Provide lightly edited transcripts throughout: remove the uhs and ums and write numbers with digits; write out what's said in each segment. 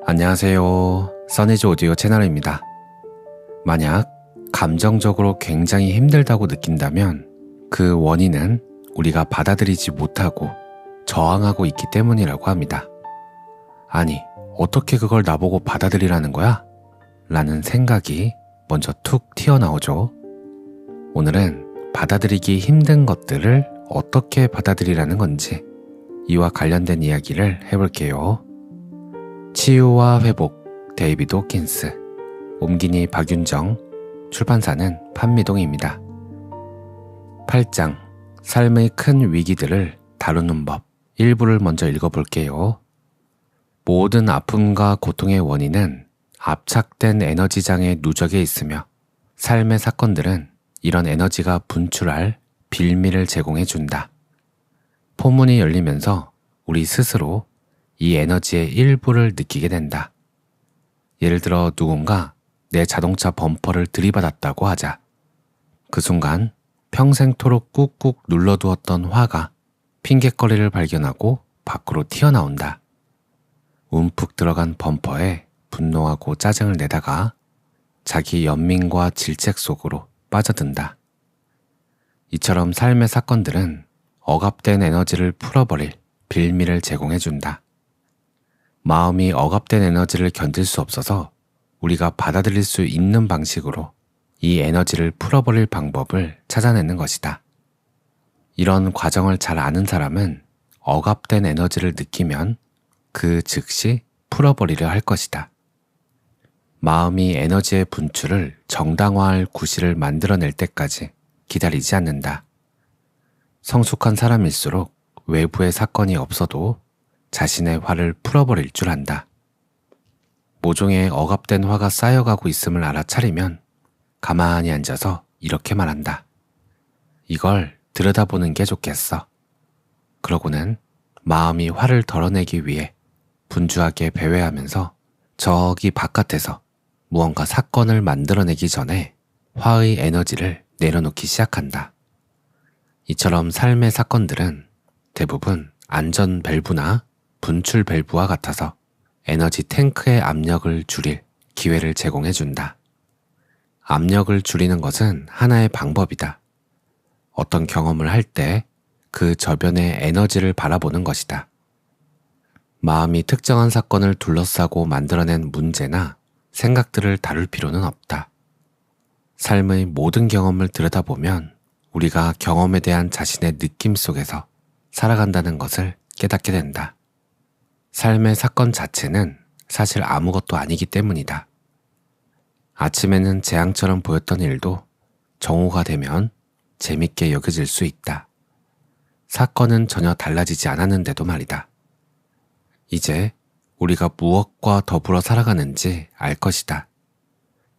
안녕하세요. 써니즈 오디오 채널입니다. 만약 감정적으로 굉장히 힘들다고 느낀다면 그 원인은 우리가 받아들이지 못하고 저항하고 있기 때문이라고 합니다. 아니, 어떻게 그걸 나보고 받아들이라는 거야? 라는 생각이 먼저 툭 튀어나오죠. 오늘은 받아들이기 힘든 것들을 어떻게 받아들이라는 건지 이와 관련된 이야기를 해볼게요. 치유와 회복, 데이비드 호킨스, 옴기니 박윤정, 출판사는 판미동입니다. 8장, 삶의 큰 위기들을 다루는 법, 일부를 먼저 읽어볼게요. 모든 아픔과 고통의 원인은 압착된 에너지장의 누적에 있으며 삶의 사건들은 이런 에너지가 분출할 빌미를 제공해준다. 포문이 열리면서 우리 스스로 이 에너지의 일부를 느끼게 된다. 예를 들어 누군가 내 자동차 범퍼를 들이받았다고 하자. 그 순간 평생토록 꾹꾹 눌러두었던 화가 핑곗거리를 발견하고 밖으로 튀어나온다. 움푹 들어간 범퍼에 분노하고 짜증을 내다가 자기 연민과 질책 속으로 빠져든다. 이처럼 삶의 사건들은 억압된 에너지를 풀어버릴 빌미를 제공해준다. 마음이 억압된 에너지를 견딜 수 없어서 우리가 받아들일 수 있는 방식으로 이 에너지를 풀어버릴 방법을 찾아내는 것이다. 이런 과정을 잘 아는 사람은 억압된 에너지를 느끼면 그 즉시 풀어버리려 할 것이다. 마음이 에너지의 분출을 정당화할 구실을 만들어낼 때까지 기다리지 않는다. 성숙한 사람일수록 외부의 사건이 없어도 자신의 화를 풀어버릴 줄 안다. 모종의 억압된 화가 쌓여가고 있음을 알아차리면 가만히 앉아서 이렇게 말한다. 이걸 들여다보는 게 좋겠어. 그러고는 마음이 화를 덜어내기 위해 분주하게 배회하면서 저기 바깥에서 무언가 사건을 만들어내기 전에 화의 에너지를 내려놓기 시작한다. 이처럼 삶의 사건들은 대부분 안전 밸브나 분출 밸브와 같아서 에너지 탱크의 압력을 줄일 기회를 제공해준다. 압력을 줄이는 것은 하나의 방법이다. 어떤 경험을 할 때 그 저변의 에너지를 바라보는 것이다. 마음이 특정한 사건을 둘러싸고 만들어낸 문제나 생각들을 다룰 필요는 없다. 삶의 모든 경험을 들여다보면 우리가 경험에 대한 자신의 느낌 속에서 살아간다는 것을 깨닫게 된다. 삶의 사건 자체는 사실 아무것도 아니기 때문이다. 아침에는 재앙처럼 보였던 일도 정오가 되면 재밌게 여겨질 수 있다. 사건은 전혀 달라지지 않았는데도 말이다. 이제 우리가 무엇과 더불어 살아가는지 알 것이다.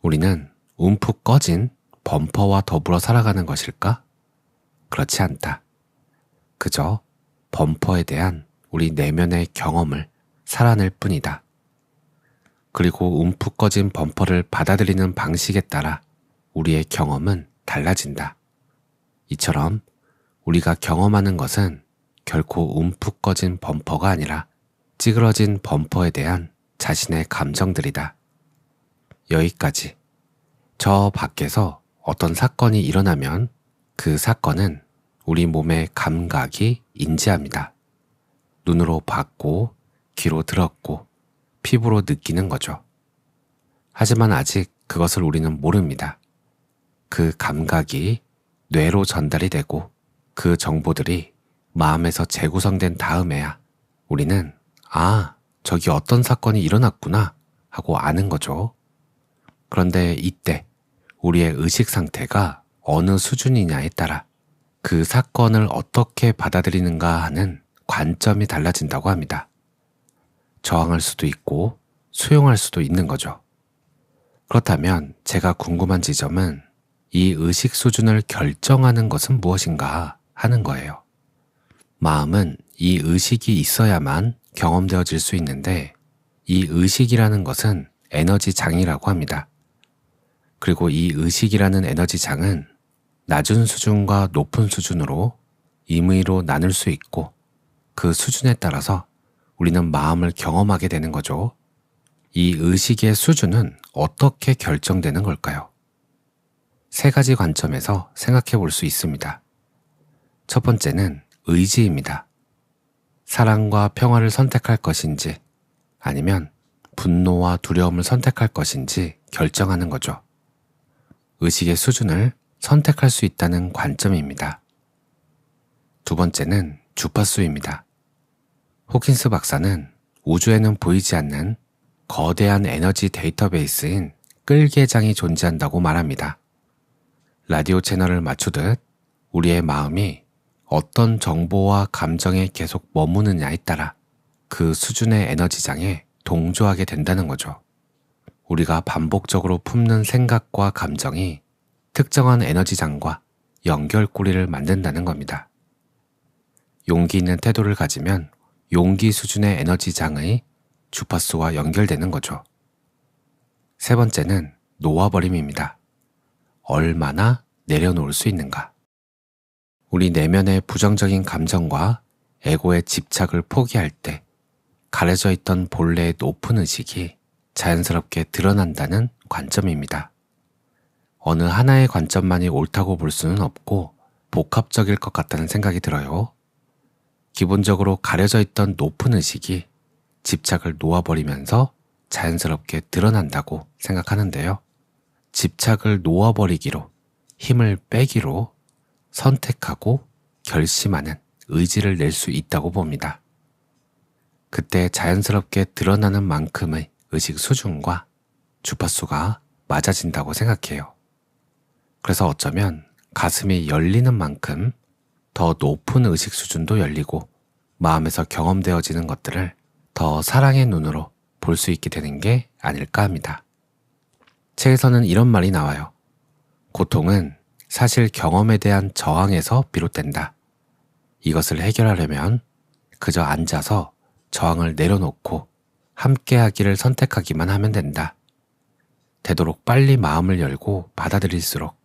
우리는 움푹 꺼진 범퍼와 더불어 살아가는 것일까? 그렇지 않다. 그저 범퍼에 대한 우리 내면의 경험을 살아낼 뿐이다. 그리고 움푹 꺼진 범퍼를 받아들이는 방식에 따라 우리의 경험은 달라진다. 이처럼 우리가 경험하는 것은 결코 움푹 꺼진 범퍼가 아니라 찌그러진 범퍼에 대한 자신의 감정들이다. 여기까지. 저 밖에서 어떤 사건이 일어나면 그 사건은 우리 몸의 감각이 인지합니다. 눈으로 봤고, 귀로 들었고, 피부로 느끼는 거죠. 하지만 아직 그것을 우리는 모릅니다. 그 감각이 뇌로 전달이 되고 그 정보들이 마음에서 재구성된 다음에야 우리는 저기 어떤 사건이 일어났구나 하고 아는 거죠. 그런데 이때 우리의 의식 상태가 어느 수준이냐에 따라 그 사건을 어떻게 받아들이는가 하는 관점이 달라진다고 합니다. 저항할 수도 있고 수용할 수도 있는 거죠. 그렇다면 제가 궁금한 지점은 이 의식 수준을 결정하는 것은 무엇인가 하는 거예요. 마음은 이 의식이 있어야만 경험되어질 수 있는데 이 의식이라는 것은 에너지 장이라고 합니다. 그리고 이 의식이라는 에너지 장은 낮은 수준과 높은 수준으로 임의로 나눌 수 있고 그 수준에 따라서 우리는 마음을 경험하게 되는 거죠. 이 의식의 수준은 어떻게 결정되는 걸까요? 세 가지 관점에서 생각해 볼 수 있습니다. 첫 번째는 의지입니다. 사랑과 평화를 선택할 것인지 아니면 분노와 두려움을 선택할 것인지 결정하는 거죠. 의식의 수준을 선택할 수 있다는 관점입니다. 두 번째는 주파수입니다. 호킨스 박사는 우주에는 보이지 않는 거대한 에너지 데이터베이스인 끌개장이 존재한다고 말합니다. 라디오 채널을 맞추듯 우리의 마음이 어떤 정보와 감정에 계속 머무느냐에 따라 그 수준의 에너지장에 동조하게 된다는 거죠. 우리가 반복적으로 품는 생각과 감정이 특정한 에너지장과 연결고리를 만든다는 겁니다. 용기 있는 태도를 가지면 용기 수준의 에너지장의 주파수와 연결되는 거죠. 세 번째는 놓아버림입니다. 얼마나 내려놓을 수 있는가? 우리 내면의 부정적인 감정과 에고의 집착을 포기할 때 가려져 있던 본래의 높은 의식이 자연스럽게 드러난다는 관점입니다. 어느 하나의 관점만이 옳다고 볼 수는 없고 복합적일 것 같다는 생각이 들어요. 기본적으로 가려져 있던 높은 의식이 집착을 놓아버리면서 자연스럽게 드러난다고 생각하는데요. 집착을 놓아버리기로, 힘을 빼기로 선택하고 결심하는 의지를 낼 수 있다고 봅니다. 그때 자연스럽게 드러나는 만큼의 의식 수준과 주파수가 맞아진다고 생각해요. 그래서 어쩌면 가슴이 열리는 만큼 더 높은 의식 수준도 열리고 마음에서 경험되어지는 것들을 더 사랑의 눈으로 볼 수 있게 되는 게 아닐까 합니다. 책에서는 이런 말이 나와요. 고통은 사실 경험에 대한 저항에서 비롯된다. 이것을 해결하려면 그저 앉아서 저항을 내려놓고 함께하기를 선택하기만 하면 된다. 되도록 빨리 마음을 열고 받아들일수록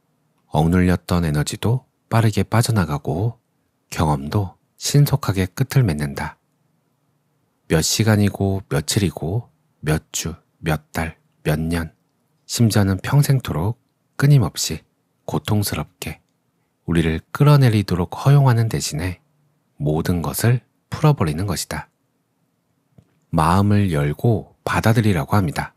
억눌렸던 에너지도 빠르게 빠져나가고 경험도 신속하게 끝을 맺는다. 몇 시간이고 며칠이고 몇 주, 몇 달, 몇 년, 심지어는 평생토록 끊임없이 고통스럽게 우리를 끌어내리도록 허용하는 대신에 모든 것을 풀어버리는 것이다. 마음을 열고 받아들이라고 합니다.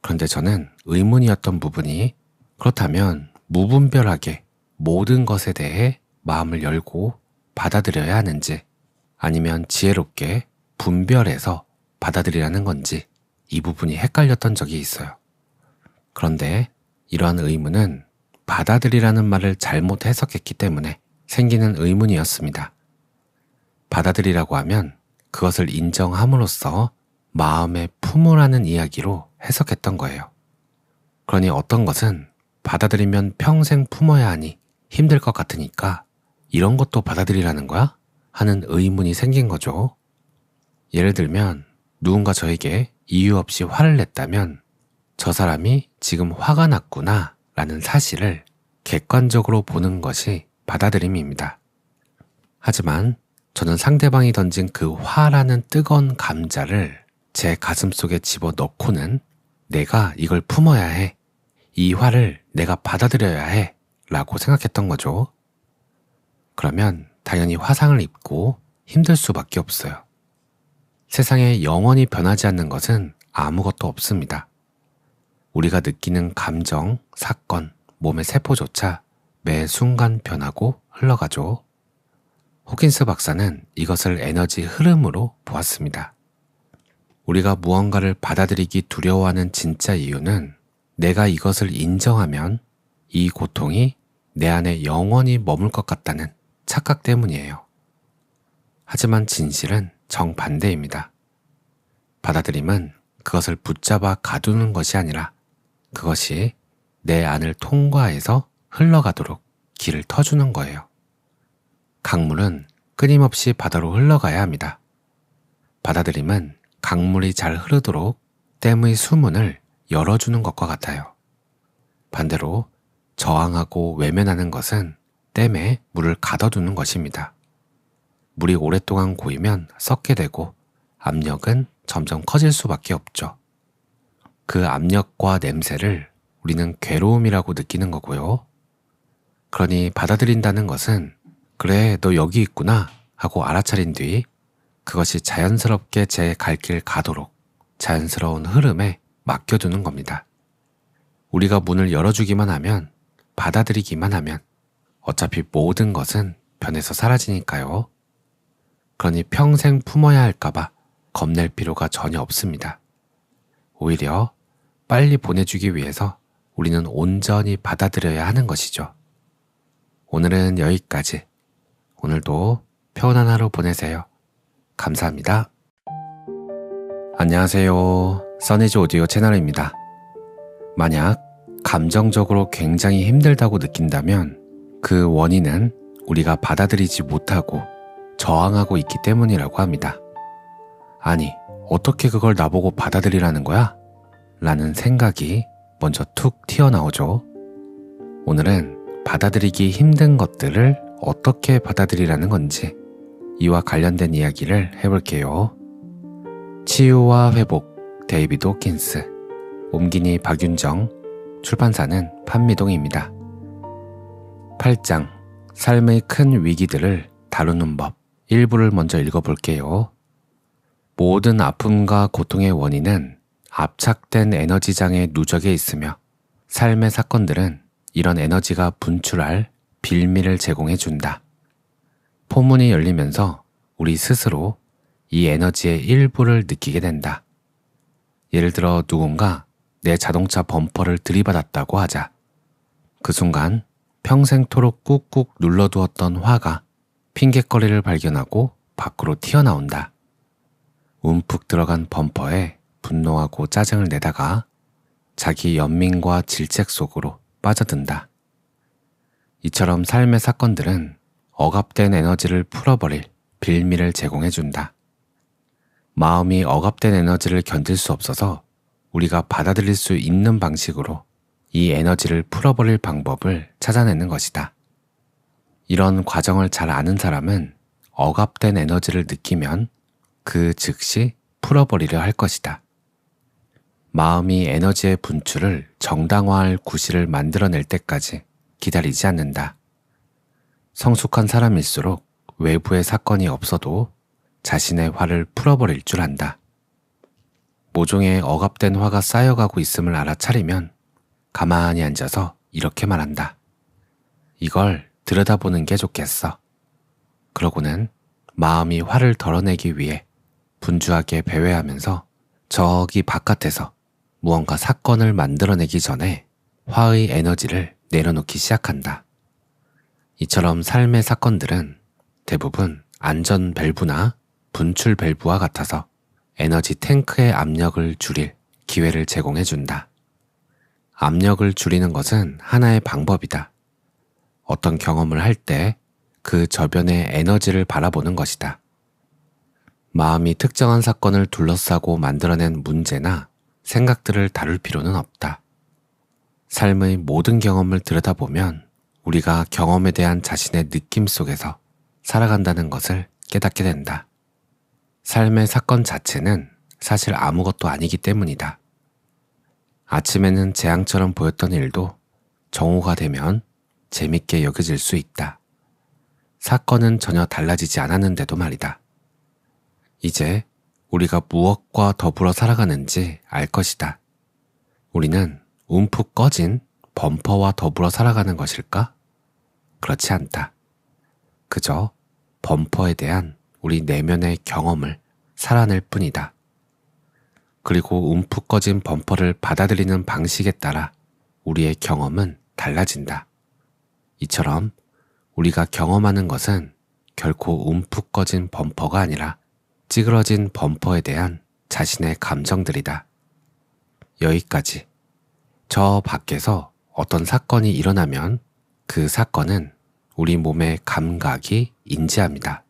그런데 저는 의문이었던 부분이 그렇다면 무분별하게 모든 것에 대해 마음을 열고 받아들여야 하는지 아니면 지혜롭게 분별해서 받아들이라는 건지 이 부분이 헷갈렸던 적이 있어요. 그런데 이러한 의문은 받아들이라는 말을 잘못 해석했기 때문에 생기는 의문이었습니다. 받아들이라고 하면 그것을 인정함으로써 마음에 품으라는 이야기로 해석했던 거예요. 그러니 어떤 것은 받아들이면 평생 품어야 하니 힘들 것 같으니까 이런 것도 받아들이라는 거야? 하는 의문이 생긴 거죠. 예를 들면 누군가 저에게 이유 없이 화를 냈다면 저 사람이 지금 화가 났구나 라는 사실을 객관적으로 보는 것이 받아들임입니다. 하지만 저는 상대방이 던진 그 화라는 뜨거운 감자를 제 가슴 속에 집어넣고는 내가 이걸 품어야 해. 이 화를 내가 받아들여야 해. 라고 생각했던 거죠. 그러면 당연히 화상을 입고 힘들 수밖에 없어요. 세상에 영원히 변하지 않는 것은 아무것도 없습니다. 우리가 느끼는 감정, 사건, 몸의 세포조차 매 순간 변하고 흘러가죠. 호킨스 박사는 이것을 에너지 흐름으로 보았습니다. 우리가 무언가를 받아들이기 두려워하는 진짜 이유는 내가 이것을 인정하면 이 고통이 내 안에 영원히 머물 것 같다는 착각 때문이에요. 하지만 진실은 정반대입니다. 받아들임은 그것을 붙잡아 가두는 것이 아니라 그것이 내 안을 통과해서 흘러가도록 길을 터주는 거예요. 강물은 끊임없이 바다로 흘러가야 합니다. 받아들임은 강물이 잘 흐르도록 댐의 수문을 열어주는 것과 같아요. 반대로 저항하고 외면하는 것은 댐에 물을 가둬두는 것입니다. 물이 오랫동안 고이면 썩게 되고 압력은 점점 커질 수밖에 없죠. 그 압력과 냄새를 우리는 괴로움이라고 느끼는 거고요. 그러니 받아들인다는 것은 그래, 너 여기 있구나 하고 알아차린 뒤 그것이 자연스럽게 제 갈 길 가도록 자연스러운 흐름에 맡겨두는 겁니다. 우리가 문을 열어주기만 하면, 받아들이기만 하면 어차피 모든 것은 변해서 사라지니까요. 그러니 평생 품어야 할까봐 겁낼 필요가 전혀 없습니다. 오히려 빨리 보내주기 위해서 우리는 온전히 받아들여야 하는 것이죠. 오늘은 여기까지. 오늘도 편안한 하루 보내세요. 감사합니다. 안녕하세요. 써니즈 오디오 채널입니다. 만약 감정적으로 굉장히 힘들다고 느낀다면 그 원인은 우리가 받아들이지 못하고 저항하고 있기 때문이라고 합니다. 아니, 어떻게 그걸 나보고 받아들이라는 거야? 라는 생각이 먼저 툭 튀어나오죠. 오늘은 받아들이기 힘든 것들을 어떻게 받아들이라는 건지 이와 관련된 이야기를 해볼게요. 치유와 회복, 데이비드 호킨스, 옴기니 박윤정, 출판사는 판미동입니다. 8장, 삶의 큰 위기들을 다루는 법, 일부를 먼저 읽어볼게요. 모든 아픔과 고통의 원인은 압착된 에너지장의 누적에 있으며 삶의 사건들은 이런 에너지가 분출할 빌미를 제공해준다. 포문이 열리면서 우리 스스로 이 에너지의 일부를 느끼게 된다. 예를 들어 누군가 내 자동차 범퍼를 들이받았다고 하자. 그 순간 평생토록 꾹꾹 눌러두었던 화가 핑곗거리를 발견하고 밖으로 튀어나온다. 움푹 들어간 범퍼에 분노하고 짜증을 내다가 자기 연민과 질책 속으로 빠져든다. 이처럼 삶의 사건들은 억압된 에너지를 풀어버릴 빌미를 제공해준다. 마음이 억압된 에너지를 견딜 수 없어서 우리가 받아들일 수 있는 방식으로 이 에너지를 풀어버릴 방법을 찾아내는 것이다. 이런 과정을 잘 아는 사람은 억압된 에너지를 느끼면 그 즉시 풀어버리려 할 것이다. 마음이 에너지의 분출을 정당화할 구실을 만들어낼 때까지 기다리지 않는다. 성숙한 사람일수록 외부의 사건이 없어도 자신의 화를 풀어버릴 줄 안다. 모종의 억압된 화가 쌓여가고 있음을 알아차리면 가만히 앉아서 이렇게 말한다. 이걸 들여다보는 게 좋겠어. 그러고는 마음이 화를 덜어내기 위해 분주하게 배회하면서 저기 바깥에서 무언가 사건을 만들어내기 전에 화의 에너지를 내려놓기 시작한다. 이처럼 삶의 사건들은 대부분 안전 밸브나 분출 밸브와 같아서 에너지 탱크의 압력을 줄일 기회를 제공해준다. 압력을 줄이는 것은 하나의 방법이다. 어떤 경험을 할 때 그 저변의 에너지를 바라보는 것이다. 마음이 특정한 사건을 둘러싸고 만들어낸 문제나 생각들을 다룰 필요는 없다. 삶의 모든 경험을 들여다보면 우리가 경험에 대한 자신의 느낌 속에서 살아간다는 것을 깨닫게 된다. 삶의 사건 자체는 사실 아무것도 아니기 때문이다. 아침에는 재앙처럼 보였던 일도 정오가 되면 재밌게 여겨질 수 있다. 사건은 전혀 달라지지 않았는데도 말이다. 이제 우리가 무엇과 더불어 살아가는지 알 것이다. 우리는 움푹 꺼진 범퍼와 더불어 살아가는 것일까? 그렇지 않다. 그저 범퍼에 대한 우리 내면의 경험을 살아낼 뿐이다. 그리고 움푹 꺼진 범퍼를 받아들이는 방식에 따라 우리의 경험은 달라진다. 이처럼 우리가 경험하는 것은 결코 움푹 꺼진 범퍼가 아니라 찌그러진 범퍼에 대한 자신의 감정들이다. 여기까지. 저 밖에서 어떤 사건이 일어나면 그 사건은 우리 몸의 감각이 인지합니다.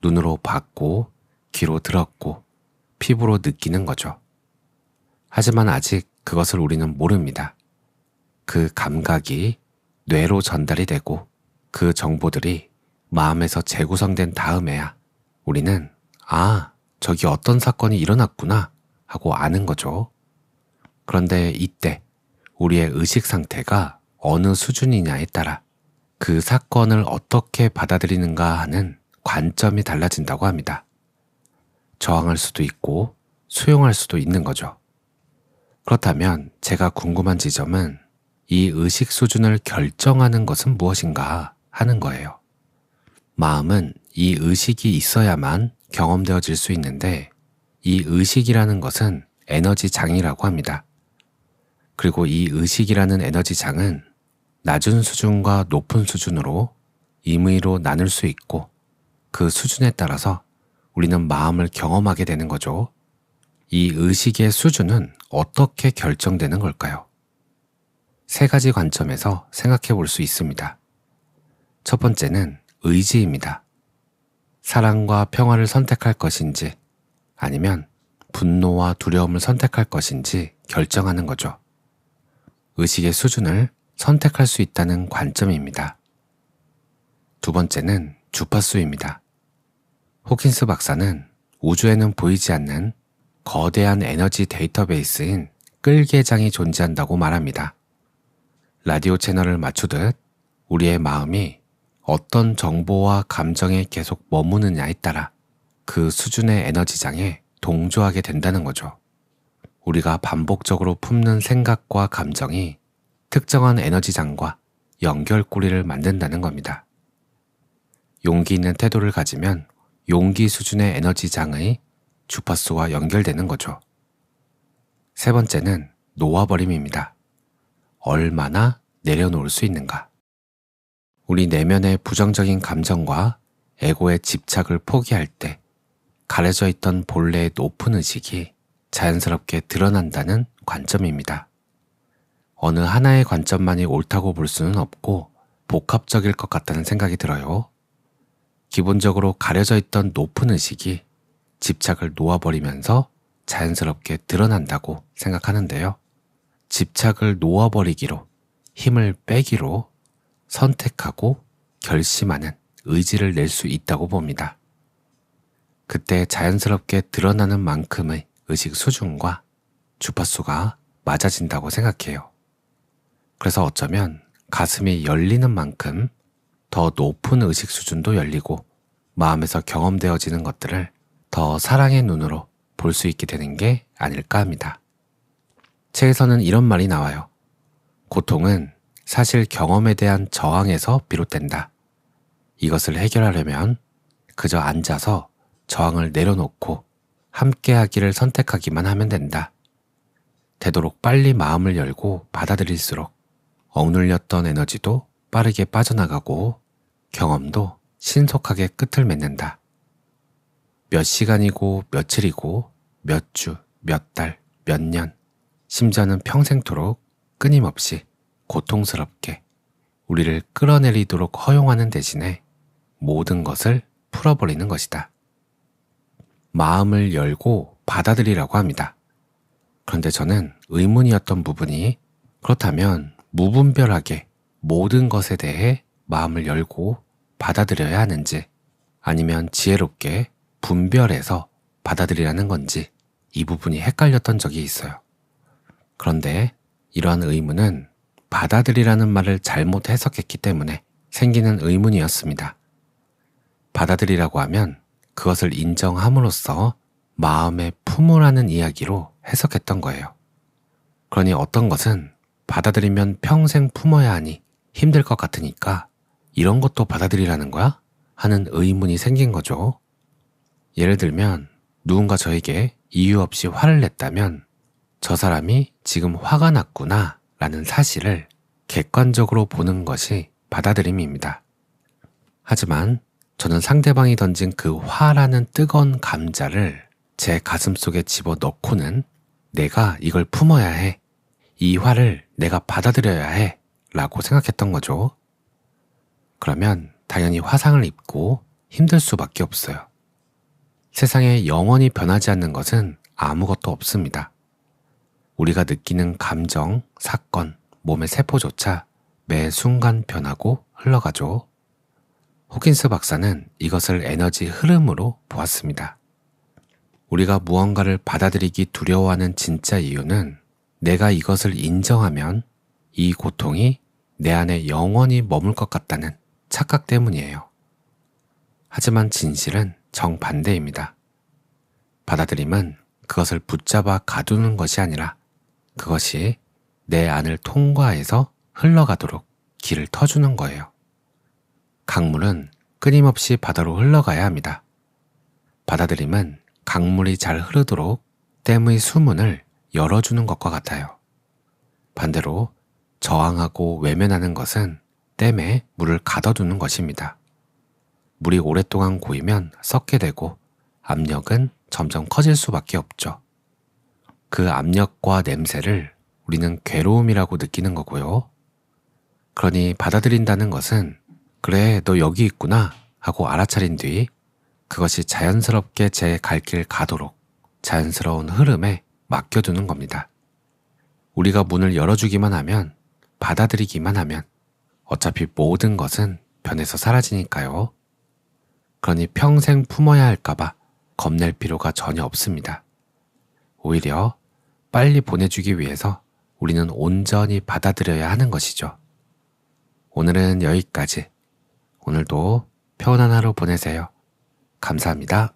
눈으로 봤고, 귀로 들었고, 피부로 느끼는 거죠. 하지만 아직 그것을 우리는 모릅니다. 그 감각이 뇌로 전달이 되고 그 정보들이 마음에서 재구성된 다음에야 우리는 저기 어떤 사건이 일어났구나 하고 아는 거죠. 그런데 이때 우리의 의식 상태가 어느 수준이냐에 따라 그 사건을 어떻게 받아들이는가 하는 관점이 달라진다고 합니다. 저항할 수도 있고 수용할 수도 있는 거죠. 그렇다면 제가 궁금한 지점은 이 의식 수준을 결정하는 것은 무엇인가 하는 거예요. 마음은 이 의식이 있어야만 경험되어질 수 있는데 이 의식이라는 것은 에너지 장이라고 합니다. 그리고 이 의식이라는 에너지 장은 낮은 수준과 높은 수준으로 임의로 나눌 수 있고 그 수준에 따라서 우리는 마음을 경험하게 되는 거죠. 이 의식의 수준은 어떻게 결정되는 걸까요? 세 가지 관점에서 생각해 볼 수 있습니다. 첫 번째는 의지입니다. 사랑과 평화를 선택할 것인지 아니면 분노와 두려움을 선택할 것인지 결정하는 거죠. 의식의 수준을 선택할 수 있다는 관점입니다. 두 번째는 주파수입니다. 호킨스 박사는 우주에는 보이지 않는 거대한 에너지 데이터베이스인 끌개장이 존재한다고 말합니다. 라디오 채널을 맞추듯 우리의 마음이 어떤 정보와 감정에 계속 머무느냐에 따라 그 수준의 에너지장에 동조하게 된다는 거죠. 우리가 반복적으로 품는 생각과 감정이 특정한 에너지장과 연결고리를 만든다는 겁니다. 용기 있는 태도를 가지면 용기 수준의 에너지장의 주파수와 연결되는 거죠. 세 번째는 놓아버림입니다. 얼마나 내려놓을 수 있는가? 우리 내면의 부정적인 감정과 에고의 집착을 포기할 때 가려져 있던 본래의 높은 의식이 자연스럽게 드러난다는 관점입니다. 어느 하나의 관점만이 옳다고 볼 수는 없고 복합적일 것 같다는 생각이 들어요. 기본적으로 가려져 있던 높은 의식이 집착을 놓아버리면서 자연스럽게 드러난다고 생각하는데요. 집착을 놓아버리기로, 힘을 빼기로 선택하고 결심하는 의지를 낼 수 있다고 봅니다. 그때 자연스럽게 드러나는 만큼의 의식 수준과 주파수가 맞아진다고 생각해요. 그래서 어쩌면 가슴이 열리는 만큼 더 높은 의식 수준도 열리고 마음에서 경험되어지는 것들을 더 사랑의 눈으로 볼 수 있게 되는 게 아닐까 합니다. 책에서는 이런 말이 나와요. 고통은 사실 경험에 대한 저항에서 비롯된다. 이것을 해결하려면 그저 앉아서 저항을 내려놓고 함께하기를 선택하기만 하면 된다. 되도록 빨리 마음을 열고 받아들일수록 억눌렸던 에너지도 빠르게 빠져나가고 경험도 신속하게 끝을 맺는다. 몇 시간이고 며칠이고 몇 주, 몇 달, 몇 년, 심지어는 평생토록 끊임없이 고통스럽게 우리를 끌어내리도록 허용하는 대신에 모든 것을 풀어버리는 것이다. 마음을 열고 받아들이라고 합니다. 그런데 저는 의문이었던 부분이 그렇다면 무분별하게 모든 것에 대해 마음을 열고 받아들여야 하는지 아니면 지혜롭게 분별해서 받아들이라는 건지 이 부분이 헷갈렸던 적이 있어요. 그런데 이러한 의문은 받아들이라는 말을 잘못 해석했기 때문에 생기는 의문이었습니다. 받아들이라고 하면 그것을 인정함으로써 마음에 품으라는 이야기로 해석했던 거예요. 그러니 어떤 것은 받아들이면 평생 품어야 하니 힘들 것 같으니까 이런 것도 받아들이라는 거야? 하는 의문이 생긴 거죠. 예를 들면 누군가 저에게 이유 없이 화를 냈다면 저 사람이 지금 화가 났구나 라는 사실을 객관적으로 보는 것이 받아들임입니다. 하지만 저는 상대방이 던진 그 화라는 뜨거운 감자를 제 가슴 속에 집어넣고는 내가 이걸 품어야 해. 이 화를 내가 받아들여야 해. 라고 생각했던 거죠. 그러면 당연히 화상을 입고 힘들 수밖에 없어요. 세상에 영원히 변하지 않는 것은 아무것도 없습니다. 우리가 느끼는 감정, 사건, 몸의 세포조차 매 순간 변하고 흘러가죠. 호킨스 박사는 이것을 에너지 흐름으로 보았습니다. 우리가 무언가를 받아들이기 두려워하는 진짜 이유는 내가 이것을 인정하면 이 고통이 내 안에 영원히 머물 것 같다는 착각 때문이에요. 하지만 진실은 정반대입니다. 받아들임은 그것을 붙잡아 가두는 것이 아니라 그것이 내 안을 통과해서 흘러가도록 길을 터주는 거예요. 강물은 끊임없이 바다로 흘러가야 합니다. 받아들임은 강물이 잘 흐르도록 댐의 수문을 열어주는 것과 같아요. 반대로 저항하고 외면하는 것은 댐에 물을 가둬두는 것입니다. 물이 오랫동안 고이면 썩게 되고 압력은 점점 커질 수밖에 없죠. 그 압력과 냄새를 우리는 괴로움이라고 느끼는 거고요. 그러니 받아들인다는 것은 그래, 너 여기 있구나 하고 알아차린 뒤 그것이 자연스럽게 제 갈 길 가도록 자연스러운 흐름에 맡겨두는 겁니다. 우리가 문을 열어주기만 하면, 받아들이기만 하면 어차피 모든 것은 변해서 사라지니까요. 그러니 평생 품어야 할까봐 겁낼 필요가 전혀 없습니다. 오히려 빨리 보내주기 위해서 우리는 온전히 받아들여야 하는 것이죠. 오늘은 여기까지. 오늘도 편안한 하루 보내세요. 감사합니다.